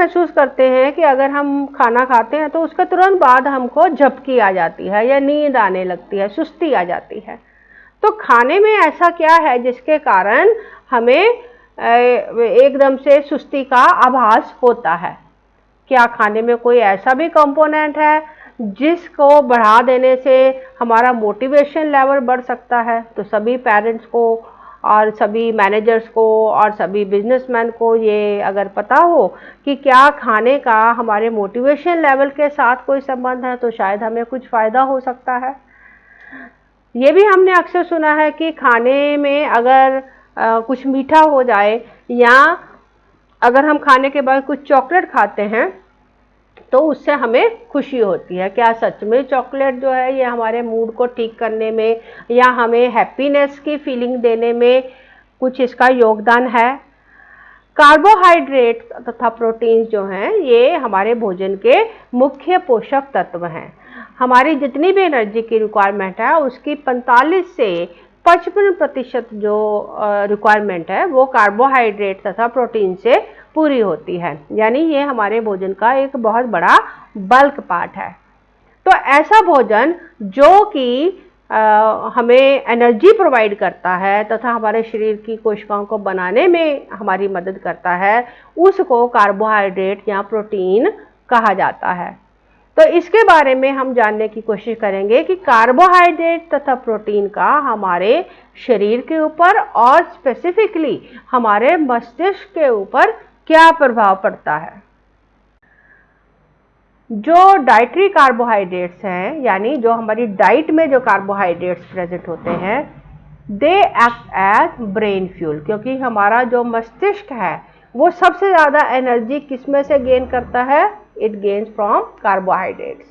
महसूस करते हैं कि अगर हम खाना खाते हैं तो उसके तुरंत बाद हमको झपकी आ जाती है या नींद आने लगती है, सुस्ती आ जाती है। तो खाने में ऐसा क्या है जिसके कारण हमें एकदम से सुस्ती का आभास होता है? क्या खाने में कोई ऐसा भी कंपोनेंट है जिसको बढ़ा देने से हमारा मोटिवेशन लेवल बढ़ सकता है? तो सभी पेरेंट्स को और सभी मैनेजर्स को और सभी बिजनेसमैन को ये अगर पता हो कि क्या खाने का हमारे मोटिवेशन लेवल के साथ कोई संबंध है, तो शायद हमें कुछ फ़ायदा हो सकता है। ये भी हमने अक्सर सुना है कि खाने में अगर कुछ मीठा हो जाए या अगर हम खाने के बाद कुछ चॉकलेट खाते हैं तो उससे हमें खुशी होती है। क्या सच में चॉकलेट जो है ये हमारे मूड को ठीक करने में या हमें हैप्पीनेस की फीलिंग देने में कुछ इसका योगदान है? कार्बोहाइड्रेट तथा प्रोटीन्स जो हैं ये हमारे भोजन के मुख्य पोषक तत्व हैं। हमारी जितनी भी एनर्जी की रिक्वायरमेंट है उसकी 45 से 55% जो रिक्वायरमेंट है वो कार्बोहाइड्रेट तथा प्रोटीन से पूरी होती है। यानी ये हमारे भोजन का एक बहुत बड़ा बल्क पार्ट है। तो ऐसा भोजन जो कि हमें एनर्जी प्रोवाइड करता है तथा हमारे शरीर की कोशिकाओं को बनाने में हमारी मदद करता है, उसको कार्बोहाइड्रेट या प्रोटीन कहा जाता है। तो इसके बारे में हम जानने की कोशिश करेंगे कि कार्बोहाइड्रेट तथा प्रोटीन का हमारे शरीर के ऊपर और स्पेसिफिकली हमारे मस्तिष्क के ऊपर क्या प्रभाव पड़ता है। जो डाइटरी कार्बोहाइड्रेट्स हैं, यानी जो हमारी डाइट में जो कार्बोहाइड्रेट्स प्रेजेंट होते हैं, they act as brain fuel, क्योंकि हमारा जो मस्तिष्क है वो सबसे ज़्यादा एनर्जी किस में से गेन करता है? It gains from carbohydrates.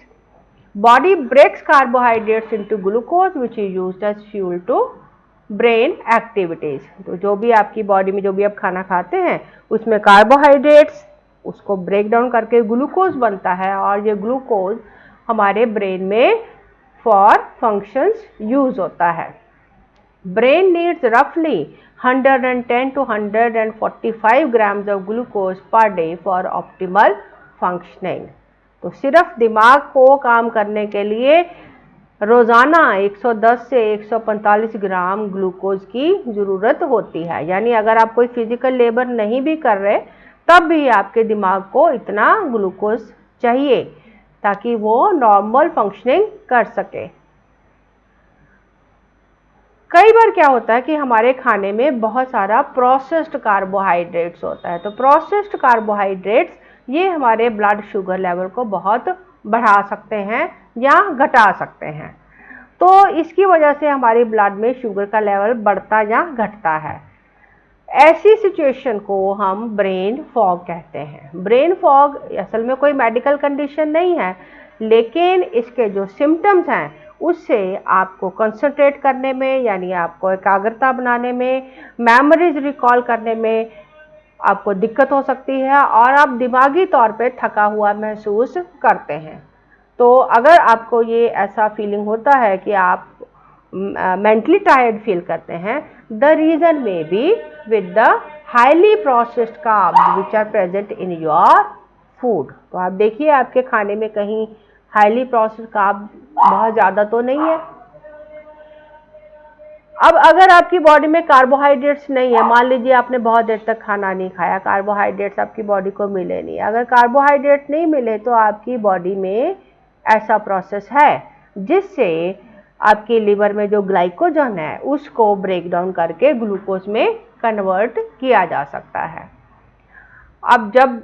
Body breaks carbohydrates into glucose which is used as fuel to brain activities. तो जो भी आपकी बॉडी में जो भी आप खाना खाते हैं उसमें कार्बोहाइड्रेट्स उसको ब्रेक डाउन करके ग्लूकोज बनता है और ये ग्लूकोज हमारे ब्रेन में फॉर फंक्शंस यूज होता है। ब्रेन नीड्स रफली 110 to 145 grams of glucose per day for optimal functioning। तो सिर्फ दिमाग को काम करने के लिए रोज़ाना 110 से 145 ग्राम ग्लूकोज की ज़रूरत होती है। यानी अगर आप कोई फिजिकल लेबर नहीं भी कर रहे तब भी आपके दिमाग को इतना ग्लूकोज चाहिए ताकि वो नॉर्मल फंक्शनिंग कर सके। कई बार क्या होता है कि हमारे खाने में बहुत सारा प्रोसेस्ड कार्बोहाइड्रेट्स होता है। तो प्रोसेस्ड कार्बोहाइड्रेट्स ये हमारे ब्लड शुगर लेवल को बहुत बढ़ा सकते हैं या घटा सकते हैं। तो इसकी वजह से हमारी ब्लड में शुगर का लेवल बढ़ता या घटता है। ऐसी सिचुएशन को हम ब्रेन फॉग कहते हैं। ब्रेन फॉग असल में कोई मेडिकल कंडीशन नहीं है, लेकिन इसके जो सिम्टम्स हैं उससे आपको कंसंट्रेट करने में, यानी आपको एकाग्रता बनाने में, मेमोरीज रिकॉल करने में आपको दिक्कत हो सकती है और आप दिमागी तौर पे थका हुआ महसूस करते हैं। तो अगर आपको ये ऐसा फीलिंग होता है कि आप मेंटली टायर्ड फील करते हैं, the reason may be with the highly processed carbs which are present in your food. तो आप देखिए आपके खाने में कहीं हाईली प्रोसेस्ड कार्ब बहुत ज़्यादा तो नहीं है। अब अगर आपकी बॉडी में कार्बोहाइड्रेट्स नहीं है, मान लीजिए आपने बहुत देर तक खाना नहीं खाया, कार्बोहाइड्रेट्स आपकी बॉडी को मिले नहीं। अगर कार्बोहाइड्रेट नहीं मिले तो आपकी बॉडी में ऐसा प्रोसेस है जिससे आपकी लिवर में जो ग्लाइकोजन है उसको ब्रेक डाउन करके ग्लूकोज में कन्वर्ट किया जा सकता है। अब जब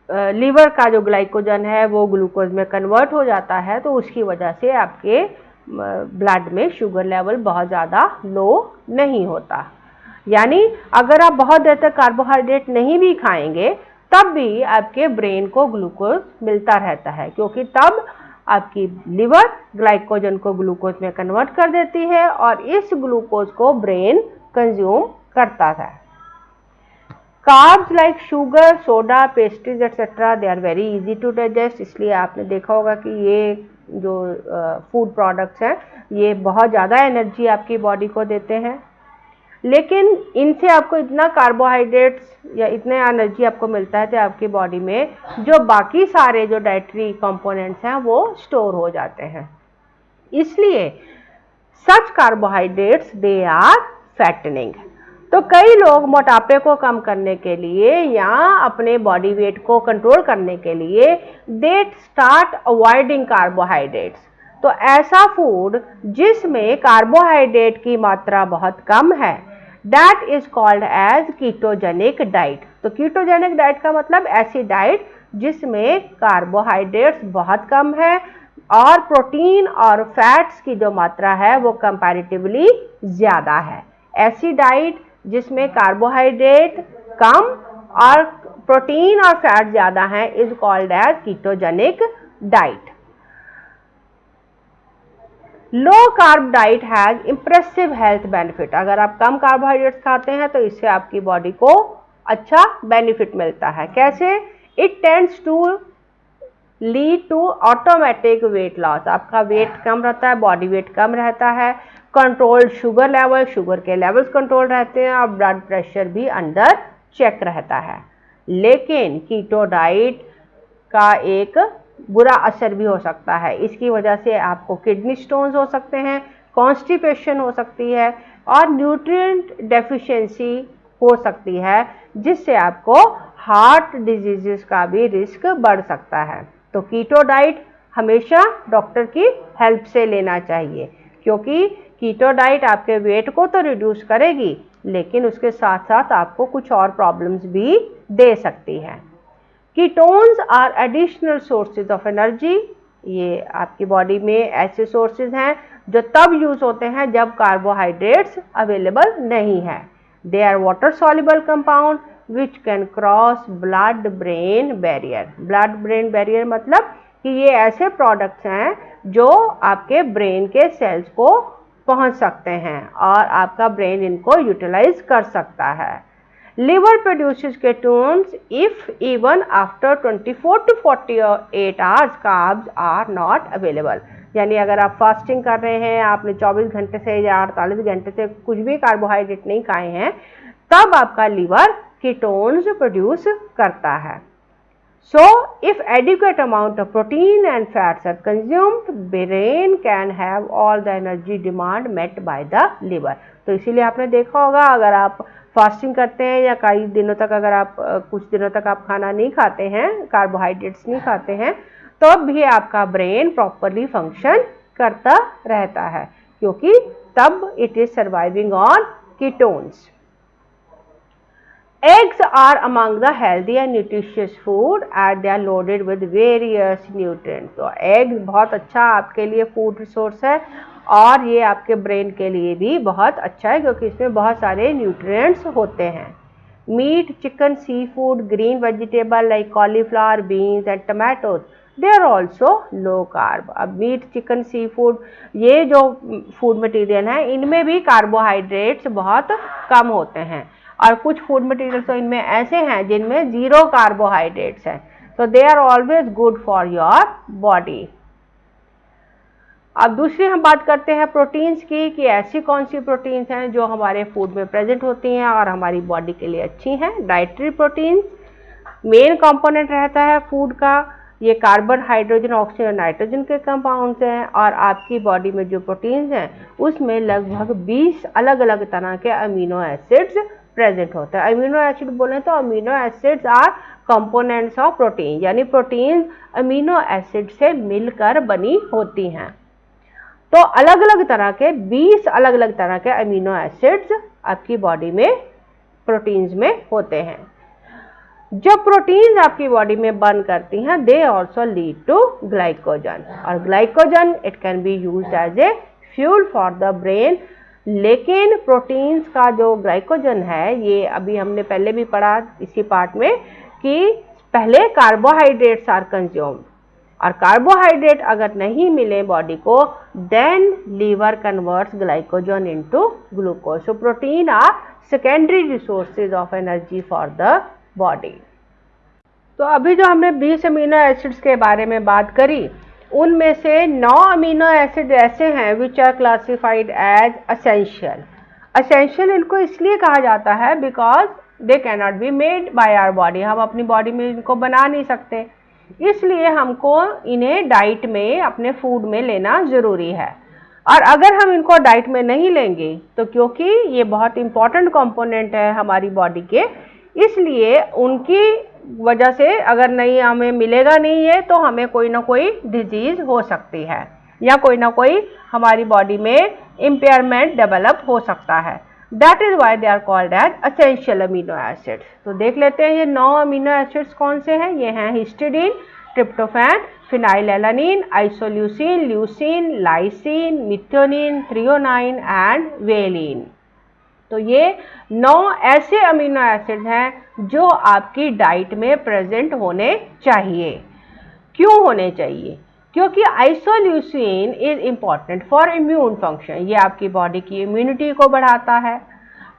लीवर का जो ग्लाइकोजन है वो ग्लूकोज में कन्वर्ट हो जाता है तो उसकी वजह से आपके ब्लड में शुगर लेवल बहुत ज़्यादा लो नहीं होता। यानी अगर आप बहुत देर तक कार्बोहाइड्रेट नहीं भी खाएंगे तब भी आपके ब्रेन को ग्लूकोज मिलता रहता है, क्योंकि तब आपकी लिवर ग्लाइकोजन को ग्लूकोज में कन्वर्ट कर देती है और इस ग्लूकोज को ब्रेन कंज्यूम करता है। Carbs like sugar, soda, pastries etcetera they are very easy to digest. इसलिए आपने देखा होगा कि ये जो फूड प्रोडक्ट्स हैं ये बहुत ज़्यादा एनर्जी आपकी बॉडी को देते हैं। लेकिन इनसे आपको इतना कार्बोहाइड्रेट्स या इतने एनर्जी आपको मिलता है कि आपकी बॉडी में जो बाकी सारे जो डाइटरी कंपोनेंट्स हैं वो स्टोर हो जाते हैं। इसलिए सच कार्बोहाइड्रेट्स दे आर फैटनिंग। तो कई लोग मोटापे को कम करने के लिए या अपने बॉडी वेट को कंट्रोल करने के लिए दे स्टार्ट अवॉइडिंग कार्बोहाइड्रेट्स। तो ऐसा फूड जिसमें कार्बोहाइड्रेट की मात्रा बहुत कम है, that is called as ketogenic diet. तो कीटोजेनिक डाइट का मतलब ऐसी डाइट जिसमें कार्बोहाइड्रेट्स बहुत कम है और प्रोटीन और फैट्स की जो मात्रा है वो कंपैरेटिवली ज़्यादा है। ऐसी डाइट जिसमें कार्बोहाइड्रेट कम और प्रोटीन और फैट ज़्यादा है is called as ketogenic diet. Low carb diet has impressive health benefit. अगर आप कम कार्बोहाइड्रेट्स खाते हैं तो इससे आपकी बॉडी को अच्छा बेनिफिट मिलता है। कैसे? It tends to lead to automatic weight loss. आपका वेट कम रहता है, बॉडी वेट कम रहता है, कंट्रोल्ड शुगर लेवल, शुगर के लेवल्स कंट्रोल रहते हैं और ब्लड प्रेशर भी अंडर चेक रहता है। लेकिन कीटो डाइट का एक बुरा असर भी हो सकता है। इसकी वजह से आपको किडनी स्टोन्स हो सकते हैं, कॉन्स्टिपेशन हो सकती है और न्यूट्रिएंट डेफिशिएंसी हो सकती है, जिससे आपको हार्ट डिजीजेस का भी रिस्क बढ़ सकता है। तो कीटो डाइट हमेशा डॉक्टर की हेल्प से लेना चाहिए, क्योंकि कीटो डाइट आपके वेट को तो रिड्यूस करेगी लेकिन उसके साथ साथ आपको कुछ और प्रॉब्लम्स भी दे सकती है। Ketones are additional sources of energy. ये आपकी बॉडी में ऐसे सोर्सेज हैं जो तब यूज होते हैं जब कार्बोहाइड्रेट्स अवेलेबल नहीं है। They are water soluble compound which can cross blood brain barrier. Blood brain barrier मतलब कि ये ऐसे प्रोडक्ट्स हैं जो आपके ब्रेन के सेल्स को पहुंच सकते हैं और आपका ब्रेन इनको यूटिलाइज कर सकता है। Liver produces ketones if even after 24 to 48 hours carbs are not available. यानी अगर आप फास्टिंग कर रहे हैं, आपने 24 घंटे से या 48 घंटे से कुछ भी कार्बोहाइड्रेट नहीं खाए हैं, तब आपका लिवर कीटोन्स प्रोड्यूस करता है। So, if adequate amount of protein and fats are consumed, brain can have all the energy demand met by the liver. तो इसीलिए आपने देखा होगा अगर आप फास्टिंग करते हैं या कई दिनों तक अगर आप कुछ दिनों तक आप खाना नहीं खाते हैं, कार्बोहाइड्रेट्स नहीं खाते हैं, तो भी आपका ब्रेन प्रॉपरली फंक्शन करता रहता है, क्योंकि तब it is surviving on ketones. Eggs are among the healthy and nutritious food as they are loaded with various nutrients. तो eggs बहुत अच्छा आपके लिए फूड रिसोर्स है और ये आपके ब्रेन के लिए भी बहुत अच्छा है क्योंकि इसमें बहुत सारे न्यूट्रिएंट्स होते हैं। Meat, chicken, seafood, green vegetable like cauliflower, beans and tomatoes, they are also low carb. अब मीट, चिकन, सी फूड ये जो फूड मटेरियल हैं इनमें भी कार्बोहाइड्रेट्स बहुत कम होते हैं और कुछ फूड मटेरियल तो इनमें ऐसे हैं जिनमें जीरो कार्बोहाइड्रेट्स हैं। तो they are always good for your body. अब दूसरी हम बात करते हैं प्रोटीन्स की कि ऐसी कौन सी प्रोटीन्स हैं जो हमारे फूड में प्रेजेंट होती हैं और हमारी बॉडी के लिए अच्छी हैं। डाइटरी प्रोटीन्स मेन कंपोनेंट रहता है फूड का। ये कार्बन, हाइड्रोजन, ऑक्सीजन और नाइट्रोजन के कंपाउंड्स हैं और आपकी बॉडी में जो प्रोटीन्स हैं उसमें लगभग 20 अलग अलग तरह के अमीनो एसिड्स प्रेजेंट होता है। अमीनो एसिड बोलें तो amino acids are components of protein, यानी प्रोटीन अमीनो एसिड से मिलकर बनी होती हैं। तो अलग अलग तरह के 20 अलग अलग तरह के अमीनो एसिड्स आपकी बॉडी में प्रोटीन्स में होते हैं। जब प्रोटीन्स आपकी बॉडी में बर्न करती हैं they also lead to glycogen, और glycogen it can be used as a fuel for the brain. लेकिन प्रोटीन्स का जो ग्लाइकोजन है ये अभी हमने पहले भी पढ़ा इसी पार्ट में कि पहले कार्बोहाइड्रेट्स आर कंज्यूम्ड, और कार्बोहाइड्रेट अगर नहीं मिले बॉडी को then liver converts glycogen into glucose. So protein are secondary resources of energy for the body. तो अभी जो हमने 20 अमीनो एसिड्स के बारे में बात करी उनमें से 9 अमीनो एसिड ऐसे हैं which are classified as essential. Essential इनको इसलिए कहा जाता है because they can not be made by our body, हम अपनी बॉडी में इनको बना नहीं सकते, इसलिए हमको इन्हें डाइट में, अपने फूड में लेना ज़रूरी है। और अगर हम इनको डाइट में नहीं लेंगे तो क्योंकि ये बहुत इंपॉर्टेंट कंपोनेंट है हमारी बॉडी के, इसलिए उनकी वजह से अगर नहीं हमें मिलेगा नहीं है तो हमें कोई ना कोई डिजीज़ हो सकती है या कोई ना कोई हमारी बॉडी में इम्पेयरमेंट डेवलप हो सकता है। That is why they are called as essential amino acids. तो देख लेते हैं ये 9 अमीनो एसिड्स कौन से हैं। ये हैं histidine, tryptophan, phenylalanine, isoleucine, leucine, lysine, methionine, threonine and valine. तो ये 9 ऐसे अमीनो एसिड हैं जो आपकी डाइट में प्रेजेंट होने चाहिए। क्यों होने चाहिए? क्योंकि isoleucine is important for immune function, ये आपकी बॉडी की इम्यूनिटी को बढ़ाता है।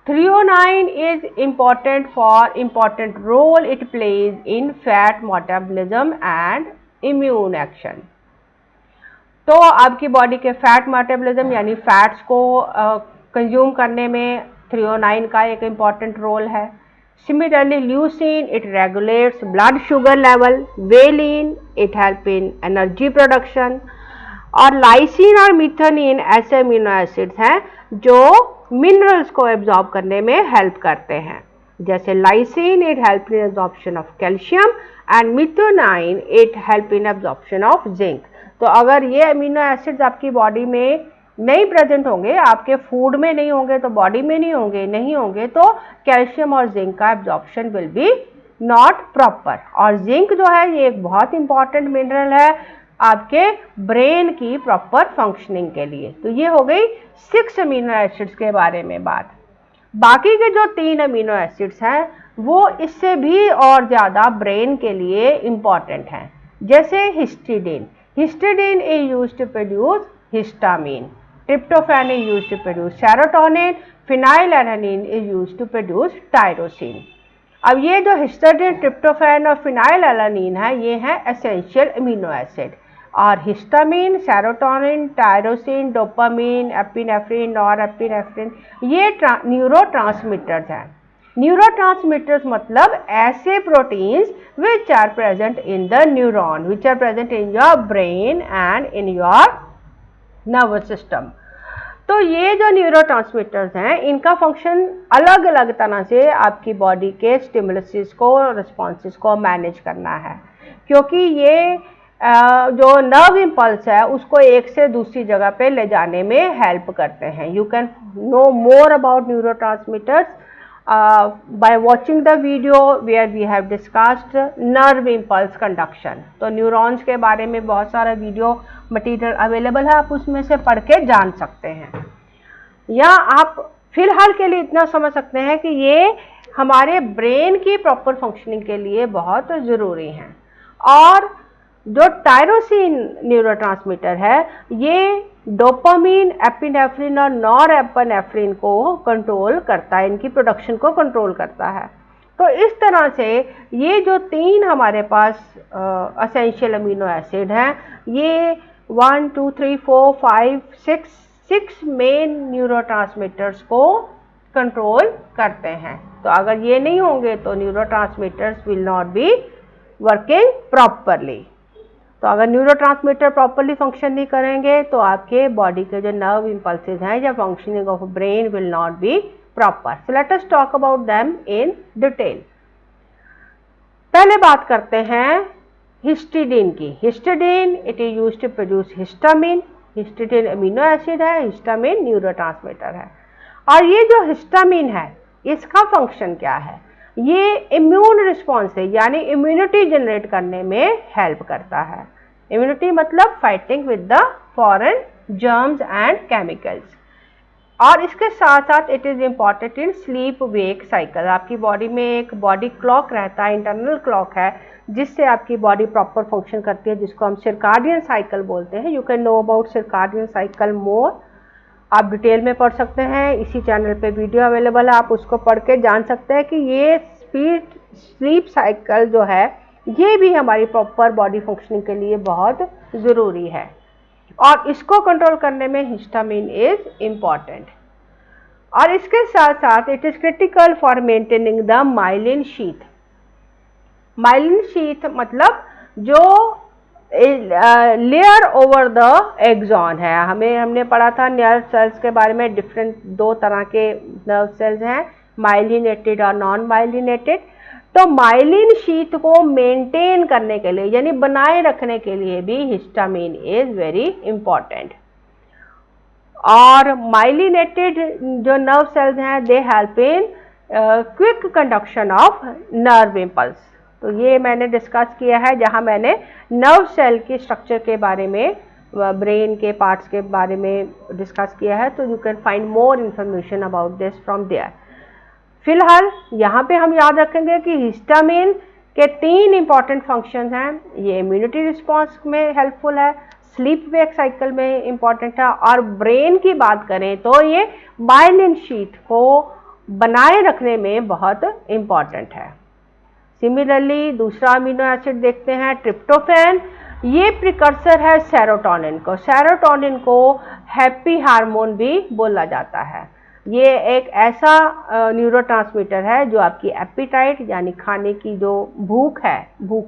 Threonine is important role it plays in fat metabolism and immune action. तो आपकी बॉडी के फैट मेटाबॉलिज्म यानी फैट्स को कंज्यूम करने में थ्रियोनाइन का एक इम्पॉर्टेंट रोल है। Similarly, leucine, it regulates blood sugar level. Valine, it help in energy production. और लाइसिन और मिथेनिन ऐसे अमीनो एसिड्स हैं जो मिनरल्स को एब्जॉर्ब करने में हेल्प करते हैं। जैसे lysine, it help in absorption of calcium and methionine, it help in absorption of zinc. तो अगर ये अमीनो एसिड्स आपकी बॉडी में नहीं प्रेजेंट होंगे, आपके फूड में नहीं होंगे तो बॉडी में नहीं होंगे तो कैल्शियम और जिंक का absorption will be not proper. और जिंक जो है ये एक बहुत इंपॉर्टेंट मिनरल है आपके ब्रेन की प्रॉपर फंक्शनिंग के लिए। तो ये हो गई 6 अमीनो एसिड्स के बारे में बात। बाकी के जो 3 अमीनो एसिड्स हैं वो इससे भी और ज़्यादा ब्रेन के लिए इम्पॉर्टेंट हैं। जैसे histidine, histidine is used to produce histamine, tryptophan is used to produce serotonin, phenylalanine is used to produce tyrosine। अब ये जो हिस्टिडीन, ट्रिप्टोफैन और फिनाइलएलानिन है ये हैं एसेंशियल अमीनो एसिड। और histamine, serotonin, tyrosine, dopamine, epinephrine, norepinephrine ये neurotransmitters हैं। न्यूरोट्रांसमीटर्स मतलब ऐसे proteins which are present in the neuron, which are present in your brain and in your nervous system. तो ये जो न्यूरोट्रांसमीटर्स हैं इनका फंक्शन अलग अलग तरह से आपकी बॉडी के स्टिमुलसेस को, रिस्पॉन्सेस को मैनेज करना है, क्योंकि ये जो नर्व इम्पल्स है उसको एक से दूसरी जगह पे ले जाने में हेल्प करते हैं। You can know more about neurotransmitters by watching the video where we have discussed nerve impulse conduction। तो न्यूरॉन्स के बारे में बहुत सारा वीडियो मटेरियल अवेलेबल है, आप उसमें से पढ़ के जान सकते हैं। या आप फिलहाल के लिए इतना समझ सकते हैं कि ये हमारे ब्रेन की प्रॉपर फंक्शनिंग के लिए बहुत ज़रूरी हैं। और जो टायरोसिन न्यूरोट्रांसमीटर है ये डोपामिन, एपिनेफ्रिन और नॉरएपिनेफ्रिन को कंट्रोल करता है, इनकी प्रोडक्शन को कंट्रोल करता है। तो इस तरह से ये जो 3 हमारे पास एसेंशियल अमीनो एसिड हैं ये 1 2 3 4 5 6 मेन न्यूरोट्रांसमीटर्स को कंट्रोल करते हैं। तो अगर ये नहीं होंगे तो neurotransmitters will not be working properly. तो अगर न्यूरोट्रांसमीटर प्रॉपरली फंक्शन नहीं करेंगे तो आपके बॉडी के जो नर्व इम्पल्सेस हैं या functioning of brain will not be proper. So let us talk about them in detail. पहले बात करते हैं हिस्टिडीन की। Histidine it is used to produce histamine. Histidine amino acid है, हिस्टामिन न्यूरोट्रांसमीटर है। और ये जो हिस्टामिन है इसका फंक्शन क्या है? ये इम्यून रिस्पॉन्स है यानी इम्यूनिटी जनरेट करने में हेल्प करता है। इम्यूनिटी मतलब fighting with the foreign germs and chemicals. और इसके साथ साथ it is important in sleep wake cycle. आपकी बॉडी में एक बॉडी क्लॉक रहता है, इंटरनल क्लॉक है जिससे आपकी बॉडी प्रॉपर फंक्शन करती है, जिसको हम सर्काडियन साइकिल बोलते हैं। You can know about circadian cycle more, आप डिटेल में पढ़ सकते हैं, इसी चैनल पे वीडियो अवेलेबल है, आप उसको पढ़ के जान सकते हैं कि ये स्लीप साइकिल जो है ये भी हमारी प्रॉपर बॉडी फंक्शनिंग के लिए बहुत ज़रूरी है और इसको कंट्रोल करने में हिस्टामिन इज इम्पॉर्टेंट। और इसके साथ साथ it is critical for maintaining the myelin sheath. Myelin sheath मतलब जो लेयर ओवर द एक्सॉन है। हमने पढ़ा था नर्व सेल्स के बारे में, डिफरेंट दो तरह के नर्व सेल्स हैं, माइलिनेटेड और नॉन माइलिनेटेड। तो माइलिन शीथ को मेंटेन करने के लिए यानी बनाए रखने के लिए भी हिस्टामिन इज वेरी इंपॉर्टेंट। और माइलिनेटेड जो नर्व सेल्स हैं they help in quick conduction of nerve impulse. तो ये मैंने डिस्कस किया है जहां मैंने नर्व सेल के स्ट्रक्चर के बारे में, ब्रेन के पार्ट्स के बारे में डिस्कस किया है। तो you can find more information about this from there. फिलहाल यहाँ पे हम याद रखेंगे कि हिस्टामिन के 3 इंपॉर्टेंट फंक्शंस हैं। ये इम्यूनिटी रिस्पॉन्स में हेल्पफुल है, स्लीप वेक साइकिल में इंपॉर्टेंट है, और ब्रेन की बात करें तो ये माइलिन शीथ को बनाए रखने में बहुत इंपॉर्टेंट है। सिमिलरली दूसरा अमीनो एसिड देखते हैं ट्रिप्टोफैन। ये प्रिकर्सर है सेरोटोनिन को। सेरोटोनिन को हैप्पी हार्मोन भी बोला जाता है। ये एक ऐसा न्यूरोट्रांसमीटर है जो आपकी एपिटाइट यानी खाने की जो भूख है, भूख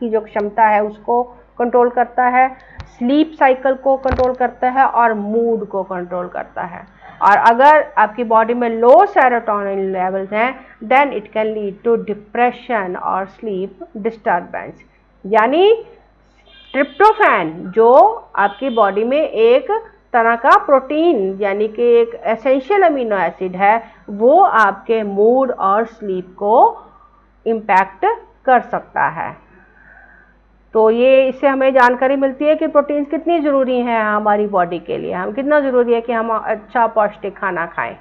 की जो क्षमता है उसको कंट्रोल करता है, स्लीप साइकिल को कंट्रोल करता है और मूड को कंट्रोल करता है। और अगर आपकी बॉडी में लो सेरोटोनिन लेवल्स हैं then it can lead to depression और स्लीप डिस्टर्बेंस। यानी ट्रिप्टोफैन जो आपकी बॉडी में एक तरह का प्रोटीन यानी कि एक एसेंशियल अमीनो एसिड है, वो आपके मूड और स्लीप को इम्पैक्ट कर सकता है। तो ये इससे हमें जानकारी मिलती है कि प्रोटीन्स कितनी ज़रूरी हैं हमारी बॉडी के लिए, हम कितना ज़रूरी है कि हम अच्छा पौष्टिक खाना खाएं।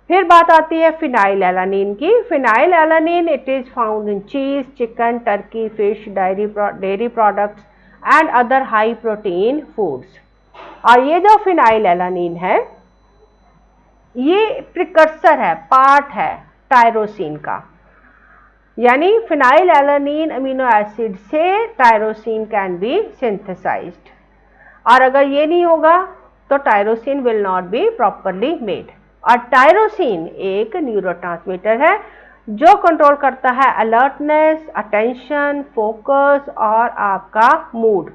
फिर बात आती है फिनाइल एलानिन की। Phenyl alanine it is found in cheese, chicken, Turkey, fish, dairy products and other high protein foods. और ये जो फिनाइल एलानिन है ये प्रिकर्सर है, पार्ट है टायरोसिन का। यानी फिनाइल एलानिन अमीनो एसिड से टायरोसिन कैन बी सिंथेसाइज्ड, और अगर ये नहीं होगा तो tyrosine will not be properly made. और टायरोसिन एक न्यूरोट्रांसमीटर है जो कंट्रोल करता है अलर्टनेस, अटेंशन, फोकस और आपका मूड।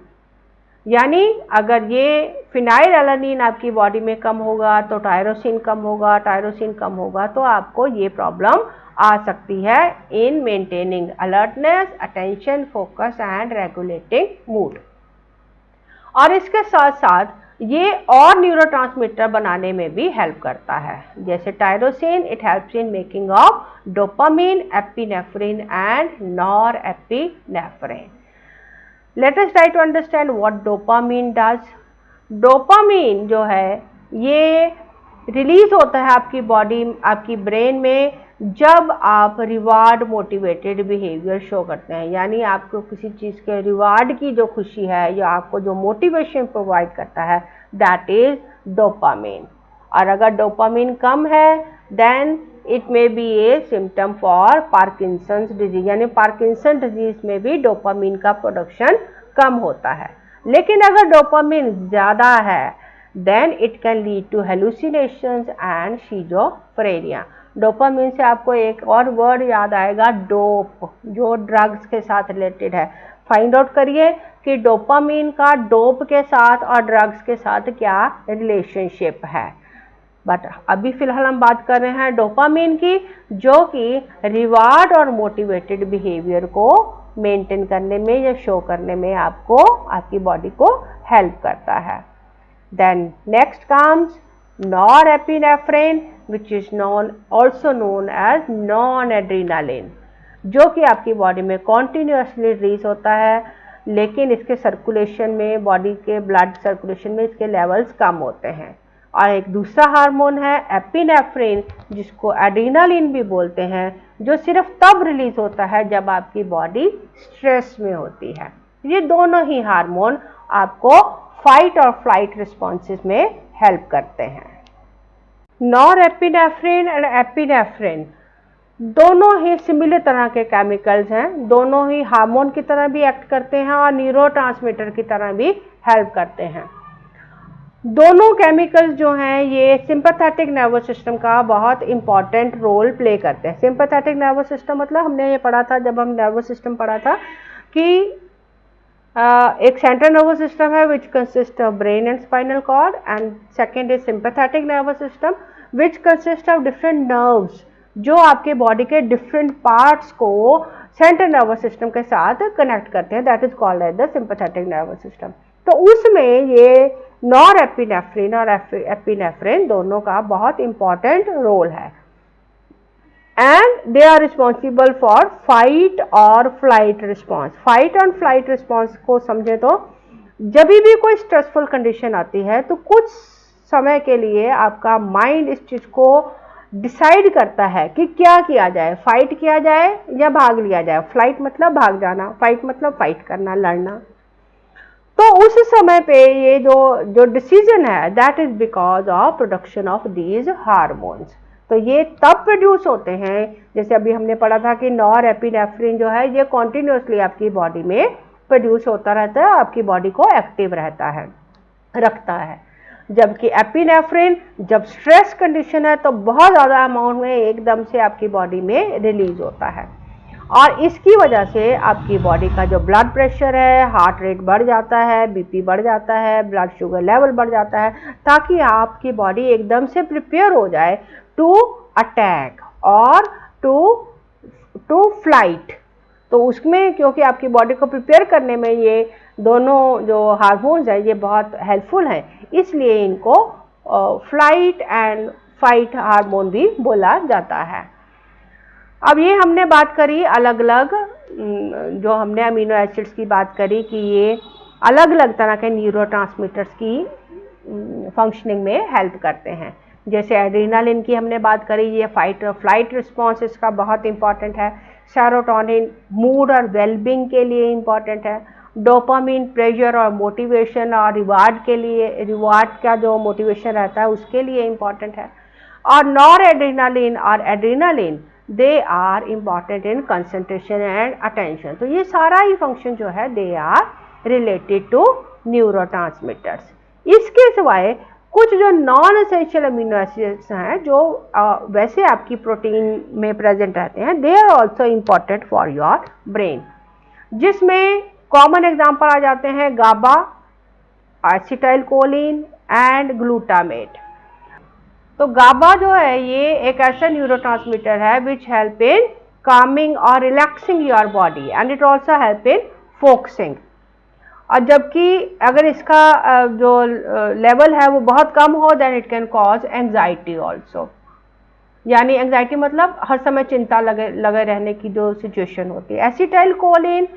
यानी अगर ये फिनाइल एलानिन आपकी बॉडी में कम होगा तो टायरोसिन कम होगा, टायरोसिन कम होगा तो आपको ये प्रॉब्लम आ सकती है in maintaining alertness, attention, focus and regulating mood. और इसके साथ साथ ये और न्यूरोट्रांसमीटर बनाने में भी हेल्प करता है। जैसे tyrosine it helps in making of dopamine, epinephrine and norepinephrine. Let us try to understand what dopamine does. Dopamine जो है ये रिलीज होता है आपकी बॉडी, आपकी ब्रेन में जब आप रिवार्ड मोटिवेटेड बिहेवियर शो करते हैं। यानी आपको किसी चीज़ के रिवार्ड की जो खुशी है या आपको जो मोटिवेशन प्रोवाइड करता है दैट इज डोपामिन। और अगर डोपामिन कम है then it may be a symptom for Parkinson's disease. यानी पार्किंसन डिजीज में भी डोपामिन का प्रोडक्शन कम होता है। लेकिन अगर डोपामिन ज़्यादा है then it can lead to hallucinations and schizophrenia. Dopamine से आपको एक और वर्ड याद आएगा, डोप, जो ड्रग्स के साथ रिलेटेड है। फाइंड आउट करिए कि डोपामिन का डोप के साथ और ड्रग्स के साथ क्या रिलेशनशिप है। बट अभी फिलहाल हम बात कर रहे हैं डोपामिन की, जो कि रिवार्ड और मोटिवेटेड बिहेवियर को मेंटेन करने में या शो करने में आपको, आपकी बॉडी को हेल्प करता है। Then next comes norepinephrine which is also known as non-adrenaline, जो कि आपकी बॉडी में कॉन्टिन्यूसली रिलीज होता है, लेकिन इसके सर्कुलेशन में, बॉडी के ब्लड सर्कुलेशन में इसके लेवल्स कम होते हैं। और एक दूसरा हार्मोन है एपिनेफ्रिन जिसको एड्रेनालिन भी बोलते हैं, जो सिर्फ तब रिलीज होता है जब आपकी बॉडी स्ट्रेस में होती है। ये दोनों ही हार्मोन आपको फाइट और फ्लाइट रिस्पॉन्सेस में हेल्प करते हैं। नॉरएपिनेफ्रिन एंड एपिनेफ्रिन दोनों ही सिमिलर तरह के केमिकल्स हैं, दोनों ही हार्मोन की तरह भी एक्ट करते हैं और न्यूरोट्रांसमीटर की तरह भी हेल्प करते हैं। दोनों केमिकल्स जो हैं ये सिंपैथेटिक नर्वस सिस्टम का बहुत इंपॉर्टेंट रोल प्ले करते हैं। सिंपैथेटिक नर्वस सिस्टम मतलब हमने ये पढ़ा था जब हम नर्वस सिस्टम पढ़ा था कि एक सेंट्रल नर्वस सिस्टम है which consist of brain and spinal cord, and second is sympathetic nervous system which consist of different nerves जो आपके बॉडी के डिफरेंट पार्ट्स को सेंट्रल नर्वस सिस्टम के साथ कनेक्ट करते हैं, that is called as the sympathetic nervous system. तो उसमें ये नॉरएपिनेफ्रिन और एपिनेफ्रिन दोनों का बहुत इंपॉर्टेंट रोल है, and they are responsible for fight और फ्लाइट रिस्पॉन्स। फाइट और फ्लाइट रिस्पॉन्स को समझे तो जब भी कोई स्ट्रेसफुल कंडीशन आती है तो कुछ समय के लिए आपका माइंड इस चीज को डिसाइड करता है कि क्या किया जाए, फाइट किया जाए या भाग लिया जाए। फ्लाइट मतलब भाग जाना, फाइट मतलब फाइट करना, लड़ना। तो उस समय पे ये जो डिसीजन है that is because of production of these hormones. तो ये तब प्रोड्यूस होते हैं, जैसे अभी हमने पढ़ा था कि नॉरएपिनेफ्रिन जो है ये कॉन्टिन्यूसली आपकी बॉडी में प्रोड्यूस होता रहता है, आपकी बॉडी को एक्टिव रखता है। जबकि एपिनेफ्रिन जब स्ट्रेस कंडीशन है तो बहुत ज़्यादा अमाउंट में एकदम से आपकी बॉडी में रिलीज होता है, और इसकी वजह से आपकी बॉडी का जो ब्लड प्रेशर है, हार्ट रेट बढ़ जाता है, बीपी बढ़ जाता है, ब्लड शुगर लेवल बढ़ जाता है, ताकि आपकी बॉडी एकदम से प्रिपेयर हो जाए टू अटैक और टू फ्लाइट। तो उसमें क्योंकि आपकी बॉडी को प्रिपेयर करने में ये दोनों जो हार्मोन्स हैं ये बहुत हेल्पफुल हैं, इसलिए इनको फ्लाइट एंड फाइट हार्मोन भी बोला जाता है। अब ये हमने बात करी अलग अलग, जो हमने अमीनो एसिड्स की बात करी कि ये अलग अलग तरह के न्यूरोट्रांसमीटर्स की फंक्शनिंग में हेल्प करते हैं। जैसे एड्रेनालिन की हमने बात करी, ये फाइट और फ्लाइट रिस्पॉन्स इसका बहुत इंपॉर्टेंट है। सेरोटोनिन मूड और वेलबींग के लिए इंपॉर्टेंट है। डोपामिन प्रेशर और मोटिवेशन और रिवार्ड के लिए, रिवार्ड का जो मोटिवेशन रहता है उसके लिए इंपॉर्टेंट है। और नॉरएड्रेनालिन और adrenaline they are important in concentration and attention. तो ये सारा ही फंक्शन जो है they are related to neurotransmitters. इसके सिवाय कुछ जो नॉन एसेंशियल अमीनो एसिड्स हैं जो वैसे आपकी प्रोटीन में प्रेजेंट रहते हैं, they are also important for your brain, जिसमें कॉमन एग्जाम्पल आ जाते हैं GABA, acetyl choline and glutamate. तो गाबा जो है ये एक ऐसा न्यूरोट्रांसमीटर है विच हेल्प इन कामिंग और relaxing your body and it also help in focusing. और जबकि अगर इसका जो लेवल है वो बहुत कम हो then it can cause anxiety also, यानी एंजाइटी मतलब हर समय चिंता लगे रहने की जो सिचुएशन होती है। एसिटाइल कोलिन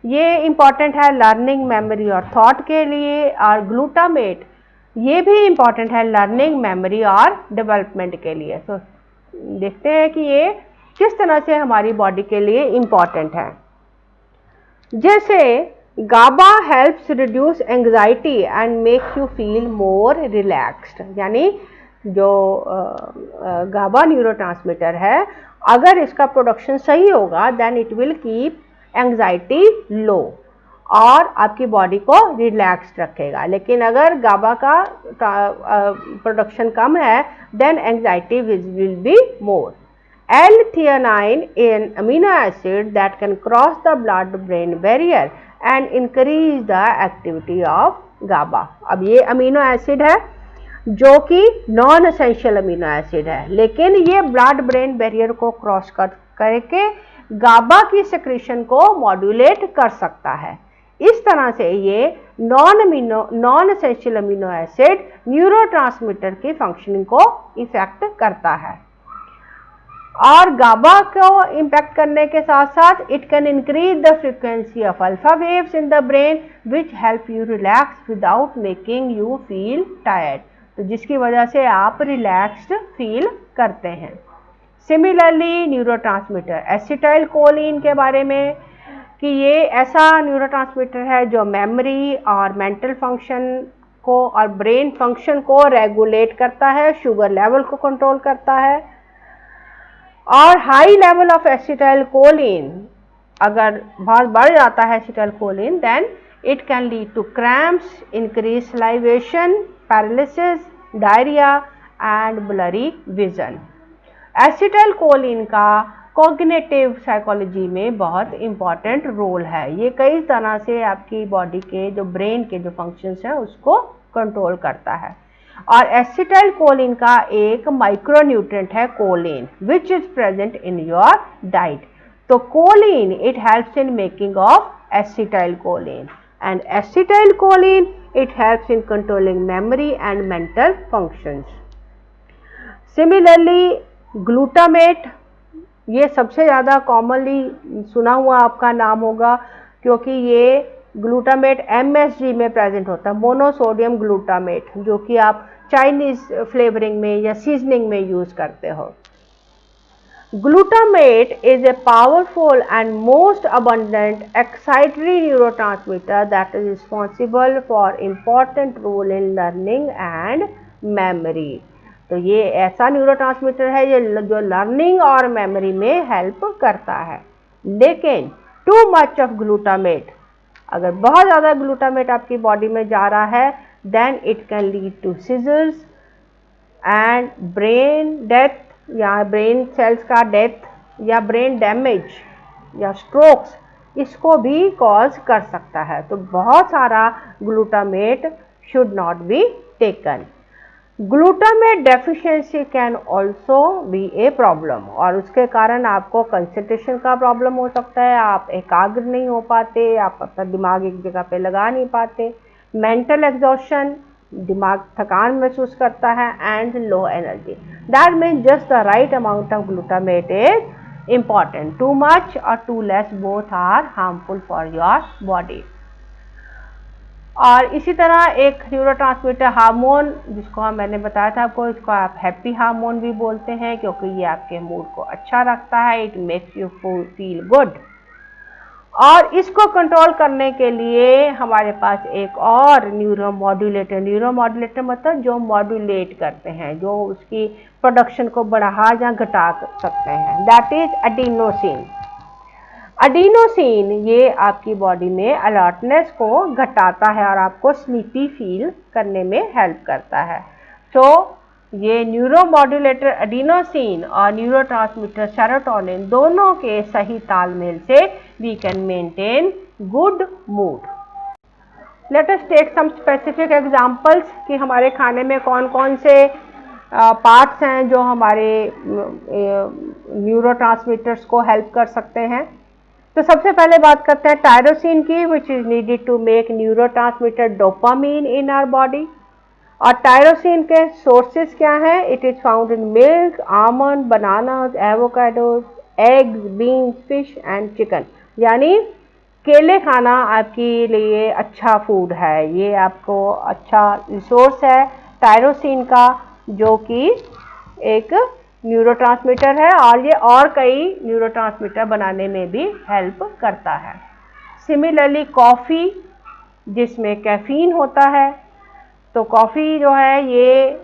ये इंपॉर्टेंट है लर्निंग, मेमोरी और थॉट के लिए, और ग्लूटामेट ये भी इंपॉर्टेंट है लर्निंग, मेमोरी और डेवलपमेंट के लिए। तो देखते हैं कि ये किस तरह से हमारी बॉडी के लिए इंपॉर्टेंट है। जैसे GABA helps reduce anxiety and makes you feel more relaxed, यानी जो गाबा न्यूरोट्रांसमीटर है अगर इसका प्रोडक्शन सही होगा then it will keep anxiety low और आपकी बॉडी को रिलैक्स्ड रखेगा। लेकिन अगर गाबा का प्रोडक्शन कम है then anxiety will be more. L-theanine, an amino acid that can cross the blood-brain barrier and increase the activity of GABA। अब ये अमीनो एसिड है जो कि नॉन एसेंशियल अमीनो एसिड है, लेकिन ये ब्लड ब्रेन बैरियर को क्रॉस करके गाबा की सिक्रीशन को मॉड्यूलेट कर सकता है। इस तरह से ये non essential amino acid neurotransmitter की फंक्शनिंग को इफेक्ट करता है। और गाबा को इम्पैक्ट करने के साथ साथ it can increase the frequency of alpha waves in the brain which help you relax without making you feel tired, तो जिसकी वजह से आप रिलैक्स्ड फील करते हैं। सिमिलरली न्यूरोट्रांसमीटर एसिटाइल कोलिन के बारे में कि ये ऐसा न्यूरोट्रांसमीटर है जो मेमोरी और मेंटल फंक्शन को और ब्रेन फंक्शन को रेगुलेट करता है, शुगर लेवल को कंट्रोल करता है। और high level of acetyl choline अगर बहुत बढ़ जाता है acetylcholine then it can lead to cramps, increase salivation paralysis, diarrhoea and blurry vision. Acetylcholine का कॉग्निटिव साइकोलॉजी में बहुत इंपॉर्टेंट रोल है। ये कई तरह से आपकी बॉडी के जो ब्रेन के जो फंक्शंस हैं उसको कंट्रोल करता है। और एसिटाइल कोलिन का एक माइक्रोन्यूट्रिएंट है choline, which is present in your diet. तो choline it helps in making of acetyl choline, and acetyl choline it helps in controlling memory and mental functions. Similarly, glutamate, ये सबसे ज़्यादा commonly सुना हुआ आपका नाम होगा, क्योंकि ये ग्लूटामेट MSG में प्रेजेंट होता है, मोनोसोडियम ग्लूटामेट, जो कि आप चाइनीज़ फ्लेवरिंग में या सीजनिंग में यूज़ करते हो। Glutamate is a powerful and most abundant excitatory neurotransmitter that is responsible for important role in learning and memory. तो ये ऐसा न्यूरोट्रांसमीटर है जो लर्निंग और मेमोरी में हेल्प करता है। लेकिन टू मच ऑफ ग्लूटामेट, अगर बहुत ज़्यादा ग्लूटामेट आपकी बॉडी में जा रहा है, then it can lead to seizures and brain death, या ब्रेन सेल्स का डेथ, या ब्रेन डैमेज, या स्ट्रोक्स, इसको भी कॉज कर सकता है। तो बहुत सारा glutamate should not be taken. Glutamate deficiency can also be a problem, और उसके कारण आपको कंसंट्रेशन का प्रॉब्लम हो सकता है, आप एकाग्र नहीं हो पाते, आप अपना दिमाग एक जगह पे लगा नहीं पाते, मेंटल एग्जॉशन, दिमाग थकान महसूस करता है, and low energy. That means just the right amount of glutamate is important. Too much और too less both are harmful for your body. और इसी तरह एक न्यूरोट्रांसमीटर हार्मोन, जिसको मैंने बताया था आपको, इसको आप हैप्पी हार्मोन भी बोलते हैं, क्योंकि ये आपके मूड को अच्छा रखता है, it makes you feel good. और इसको कंट्रोल करने के लिए हमारे पास एक और न्यूरोमॉड्यूलेटर मतलब जो मॉड्यूलेट करते हैं, जो उसकी प्रोडक्शन को बढ़ा या घटा सकते हैं, दैट इज एडिनोसिन। एडिनोसिन ये आपकी बॉडी में अलर्टनेस को घटाता है और आपको स्लीपी फील करने में हेल्प करता है। सो ये न्यूरोमॉड्यूलेटर एडिनोसिन और न्यूरोट्रांसमीटर सेरोटोनिन दोनों के सही तालमेल से we can maintain good mood. Let us take some specific examples कि हमारे खाने में कौन कौन से पार्ट्स हैं जो हमारे न्यूरोट्रांसमीटर्स को हेल्प कर सकते हैं। तो सबसे पहले बात करते हैं टायरोसिन की, which is needed to make neurotransmitter dopamine in our body. और टायरोसिन के सोर्सेज क्या हैं? It is found in milk, almond, bananas, avocados, eggs, beans, fish and chicken. यानी केले खाना आपके लिए अच्छा फूड है, ये आपको अच्छा रिसोर्स है टायरोसिन का, जो कि एक न्यूरोट्रांसमीटर है और ये और कई न्यूरोट्रांसमीटर बनाने में भी हेल्प करता है। सिमिलरली कॉफ़ी, जिसमें कैफीन होता है, तो कॉफ़ी जो है ये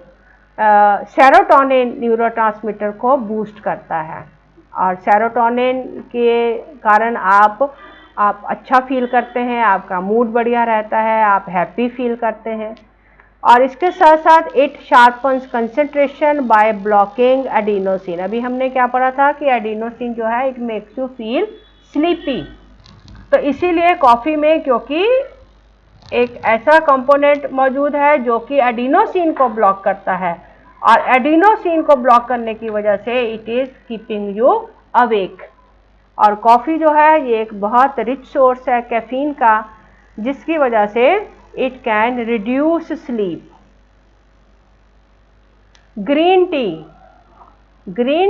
सेरोटोनिन न्यूरोट्रांसमीटर को बूस्ट करता है, और सेरोटोनिन के कारण आप अच्छा फील करते हैं, आपका मूड बढ़िया रहता है, आप हैप्पी फील करते हैं। और इसके साथ साथ it sharpens concentration by blocking adenosine. अभी हमने क्या पढ़ा था कि एडिनोसिन जो है it makes you feel sleepy, तो इसीलिए कॉफ़ी में क्योंकि एक ऐसा कंपोनेंट मौजूद है जो कि एडिनोसिन को ब्लॉक करता है, और एडिनोसिन को ब्लॉक करने की वजह से it is keeping you awake. और कॉफ़ी जो है ये एक बहुत रिच सोर्स है कैफीन का, जिसकी वजह से it can reduce sleep. Green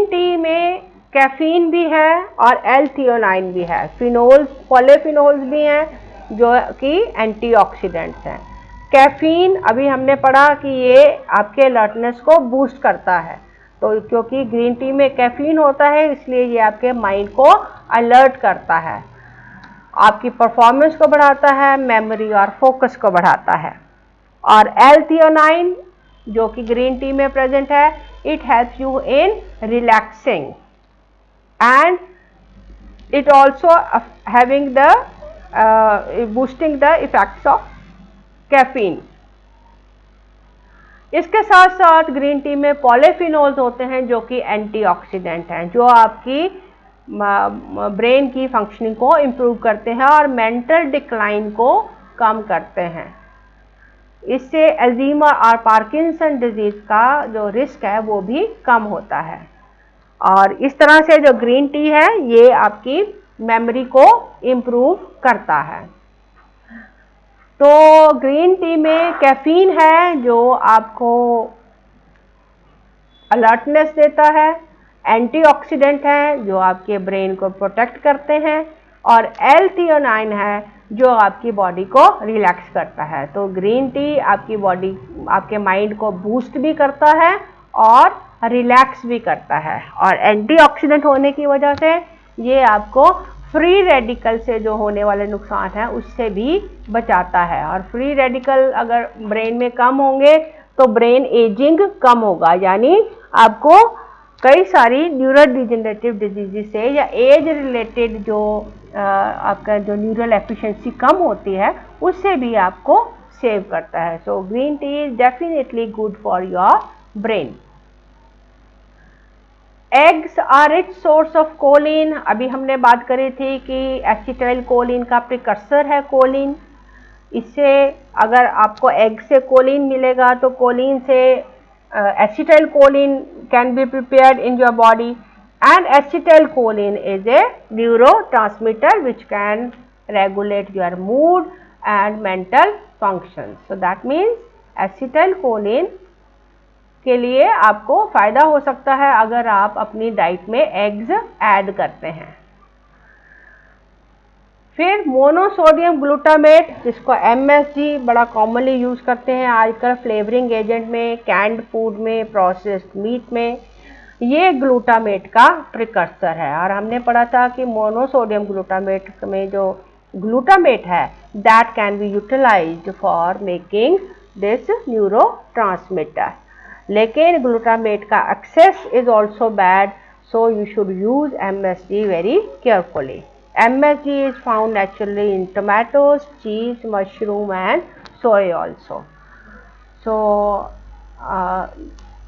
tea में कैफीन भी है और एल-थियोनाइन भी है, फिनोल्स, पॉलीफिनोल्स भी हैं जो कि एंटीऑक्सीडेंट्स हैं। कैफीन अभी हमने पढ़ा कि ये आपके अलर्टनेस को बूस्ट करता है, तो क्योंकि ग्रीन टी में कैफीन होता है इसलिए ये आपके माइंड को अलर्ट करता है, आपकी परफॉर्मेंस को बढ़ाता है, मेमोरी और फोकस को बढ़ाता है। और एल-थियोनाइन जो कि ग्रीन टी में प्रेजेंट है, it helps you in relaxing and it also having the boosting the effects of caffeine. इसके साथ साथ ग्रीन टी में पॉलीफिनोल्स होते हैं जो कि एंटीऑक्सीडेंट हैं, जो आपकी ब्रेन की फंक्शनिंग को इम्प्रूव करते हैं और मेंटल डिक्लाइन को कम करते हैं। इससे अल्जीमर और पार्किंसन डिजीज का जो रिस्क है वो भी कम होता है। और इस तरह से जो ग्रीन टी है ये आपकी मेमोरी को इम्प्रूव करता है। तो ग्रीन टी में कैफीन है जो आपको अलर्टनेस देता है, एंटीऑक्सीडेंट है जो आपके ब्रेन को प्रोटेक्ट करते हैं, और L-थियोनाइन है जो आपकी बॉडी को रिलैक्स करता है। तो ग्रीन टी आपकी बॉडी, आपके माइंड को बूस्ट भी करता है और रिलैक्स भी करता है, और एंटीऑक्सीडेंट होने की वजह से ये आपको फ्री रेडिकल से जो होने वाले नुकसान हैं उससे भी बचाता है। और फ्री रेडिकल अगर ब्रेन में कम होंगे तो ब्रेन एजिंग कम होगा, यानी आपको कई सारी न्यूरो डिजेनरेटिव डिजीज से या एज रिलेटेड जो आपका जो न्यूरल एफिशिएंसी कम होती है उससे भी आपको सेव करता है। So green tea is definitely good for your brain. Eggs are rich source of choline. अभी हमने बात करी थी कि एसिटाइल कोलिन का प्रिकर्सर है कोलिन। इससे अगर आपको एग से कोलिन मिलेगा तो कोलिन से acetyl choline can be prepared in your body, and acetyl Colin is a neurotransmitter which can regulate your mood and mental function. So that means acetyl choline के लिए आपको फायदा हो सकता है अगर आप अपनी डाइट में एग्स ऐड करते हैं। फिर मोनोसोडियम ग्लूटामेट, जिसको MSG बड़ा कॉमनली यूज़ करते हैं आजकल फ्लेवरिंग एजेंट में, कैंड फूड में, प्रोसेस्ड मीट में, ये ग्लूटामेट का प्रिकर्सर है। और हमने पढ़ा था कि मोनोसोडियम ग्लूटामेट में जो ग्लूटामेट है that can be utilized for making this neurotransmitter. लेकिन ग्लूटामेट का excess is also bad, so you should use MSG very carefully. MSG is found naturally in tomatoes, cheese, mushroom and soy also. So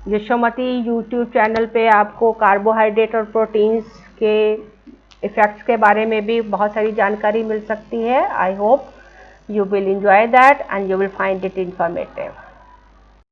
Yashomati YouTube channel पे आपको carbohydrate और proteins के effects के बारे में भी बहुत सारी जानकारी मिल सकती है। I hope you will enjoy that and you will find it informative.